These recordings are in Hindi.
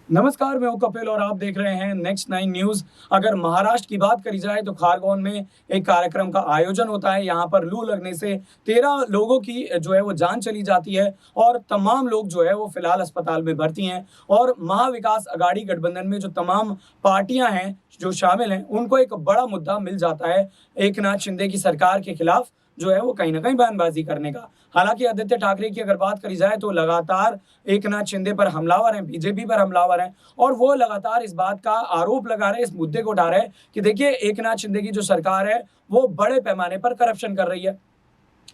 नमस्कार, मैं हूं कपिल और आप देख रहे हैं नेक्स्ट 9 न्यूज़। अगर महाराष्ट्र की बात करी जाए तो खारगोन में एक कार्यक्रम का आयोजन होता है। यहाँ पर लू लगने से 13 लोगों की जो है वो जान चली जाती है और तमाम लोग जो है वो फिलहाल अस्पताल में भर्ती हैं। और महाविकास अघाड़ी गठबंधन में जो तमाम पार्टियां हैं जो शामिल हैं, उनको एक बड़ा मुद्दा मिल जाता है एकनाथ शिंदे की सरकार के खिलाफ जो है वो कहीं न कहीं बयानबाजी करने का। हालाँकि आदित्य ठाकरे की अगर बात करी जाए तो लगातार एकनाथ शिंदे पर हमलावर हैं, बीजेपी पर हमलावर हैं और वो लगातार इस बात का आरोप लगा रहे हैं, इस मुद्दे को उठा रहे हैं कि देखिए एकनाथ शिंदे की जो सरकार है, वो बड़े पैमाने पर करप्शन कर रही है।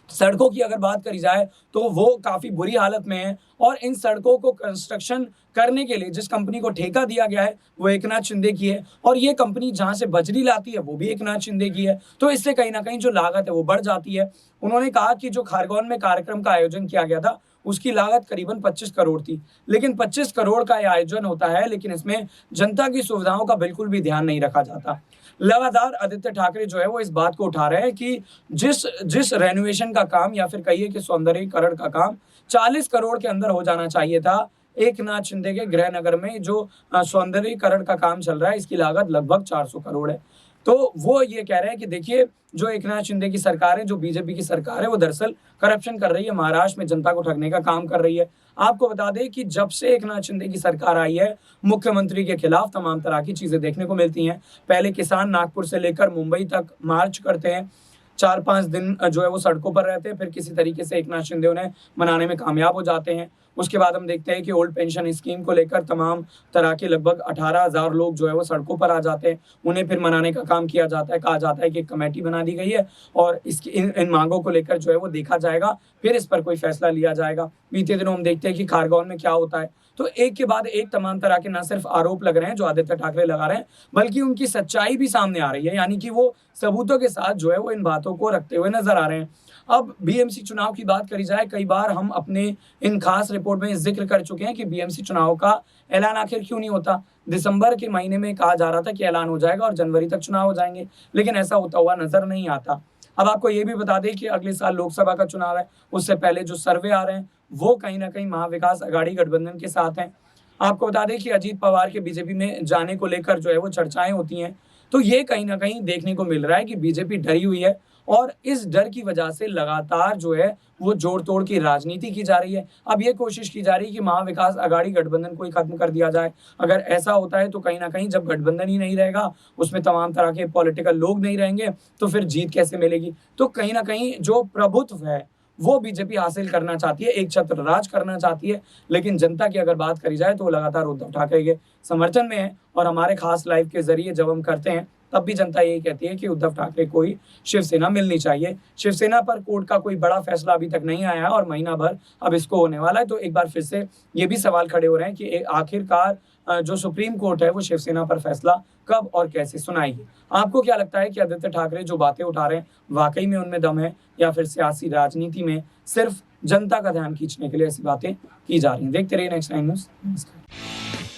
सड़कों की अगर बात करी जाए तो वो काफ़ी बुरी हालत में है और इन सड़कों को कंस्ट्रक्शन करने के लिए जिस कंपनी को ठेका दिया गया है वो एकनाथ शिंदे की है और ये कंपनी जहाँ से बजरी लाती है वो भी एकनाथ शिंदे की है। तो इससे कहीं न कहीं जो लागत है वो बढ़ जाती है। उन्होंने कहा कि जो खारगोन में कार्यक्रम का आयोजन किया गया था उसकी लागत करीबन 25 करोड़ थी। लेकिन 25 करोड़ का ये आयोजन होता है, लेकिन इसमें जनता की सुविधाओं का बिल्कुल भी ध्यान नहीं रखा जाता। लगातार आदित्य ठाकरे जो है वो इस बात को उठा रहे हैं कि जिस जिस रेनोवेशन का काम या फिर कहिए कि सौंदर्यीकरण का काम 40 करोड़ के अंदर हो जाना चाहिए था, एकनाथ शिंदे के गृहनगर में जो सौंदर्यीकरण का काम चल रहा है इसकी लागत लगभग 400 करोड़ है। तो वो ये कह रहे हैं कि देखिए जो एकनाथ शिंदे की सरकार है, जो बीजेपी की सरकार है, वो दरअसल करप्शन कर रही है, महाराष्ट्र में जनता को ठगने का काम कर रही है। आपको बता दें कि जब से एकनाथ शिंदे की सरकार आई है, मुख्यमंत्री के खिलाफ तमाम तरह की चीजें देखने को मिलती हैं। पहले किसान नागपुर से लेकर मुंबई तक मार्च करते हैं, 4-5 दिन जो है वो सड़कों पर रहते हैं, फिर किसी तरीके से एकनाथ शिंदे उन्हें मनाने में कामयाब हो जाते हैं। उसके बाद हम देखते हैं कि ओल्ड पेंशन स्कीम को लेकर तमाम तरह के लगभग 18,000 लोग जो है वो सड़कों पर आ जाते हैं। उन्हें फिर मनाने का काम किया जाता है, कहा जाता है कि एक कमेटी बना दी गई है और इसकी इन मांगों को लेकर जो है वो देखा जाएगा, फिर इस पर कोई फैसला लिया जाएगा। बीते दिनों हम देखते हैं कि खारगोन में क्या होता है। तो एक के बाद एक तमाम तरह के न सिर्फ आरोप लग रहे हैं जो आदित्य ठाकरे लगा रहे हैं, बल्कि उनकी सच्चाई भी सामने आ रही है, यानी कि वो सबूतों के साथ जो है वो इन बातों को रखते हुए नजर आ रहे हैं। अब बीएमसी चुनाव की बात करी जाए, कई बार हम अपने इन खास रिपोर्ट में जिक्र कर चुके हैं कि बीएमसी चुनाव का ऐलान आखिर क्यों नहीं होता। दिसंबर के महीने में कहा जा रहा था कि ऐलान हो जाएगा और जनवरी तक चुनाव हो जाएंगे, लेकिन ऐसा होता हुआ नजर नहीं आता। अब आपको ये भी बता दें कि अगले साल लोकसभा का चुनाव है, उससे पहले जो सर्वे आ रहे हैं वो कहीं ना कहीं महाविकास अघाड़ी गठबंधन के साथ हैं। आपको बता दें कि अजीत पवार के बीजेपी में जाने को लेकर जो है वो चर्चाएं होती हैं। तो ये कहीं ना कहीं देखने को मिल रहा है कि बीजेपी डरी हुई है और इस डर की वजह से लगातार जो है वो जोड़ तोड़ की राजनीति की जा रही है। अब ये कोशिश की जा रही है कि महाविकास अघाड़ी गठबंधन को ही खत्म कर दिया जाए। अगर ऐसा होता है तो कहीं ना कहीं जब गठबंधन ही नहीं रहेगा, उसमें तमाम तरह के पॉलिटिकल लोग नहीं रहेंगे, तो फिर जीत कैसे मिलेगी। तो कहीं ना कहीं जो प्रभुत्व है वो बीजेपी हासिल करना चाहती है, एक छत्र राज करना चाहती है। लेकिन जनता की अगर बात करी जाए तो वो लगातार उद्धव ठाकरे के समर्थन में है और हमारे खास लाइव के जरिए जब हम करते हैं तब भी जनता यही कहती है कि उद्धव ठाकरे को ही शिवसेना मिलनी चाहिए। शिवसेना पर कोर्ट का कोई बड़ा फैसला अभी तक नहीं आया है और महीना भर अब इसको होने वाला है। तो एक बार फिर से ये भी सवाल खड़े हो रहे हैं कि आखिरकार जो सुप्रीम कोर्ट है वो शिवसेना पर फैसला कब और कैसे सुनाएगी। आपको क्या लगता है कि आदित्य ठाकरे जो बातें उठा रहे हैं वाकई में उनमें दम है या फिर सियासी राजनीति में सिर्फ जनता का ध्यान खींचने के लिए ऐसी बातें की जा रही हैं? देखते रहिए नेक्स्ट 9 न्यूज़। नमस्कार।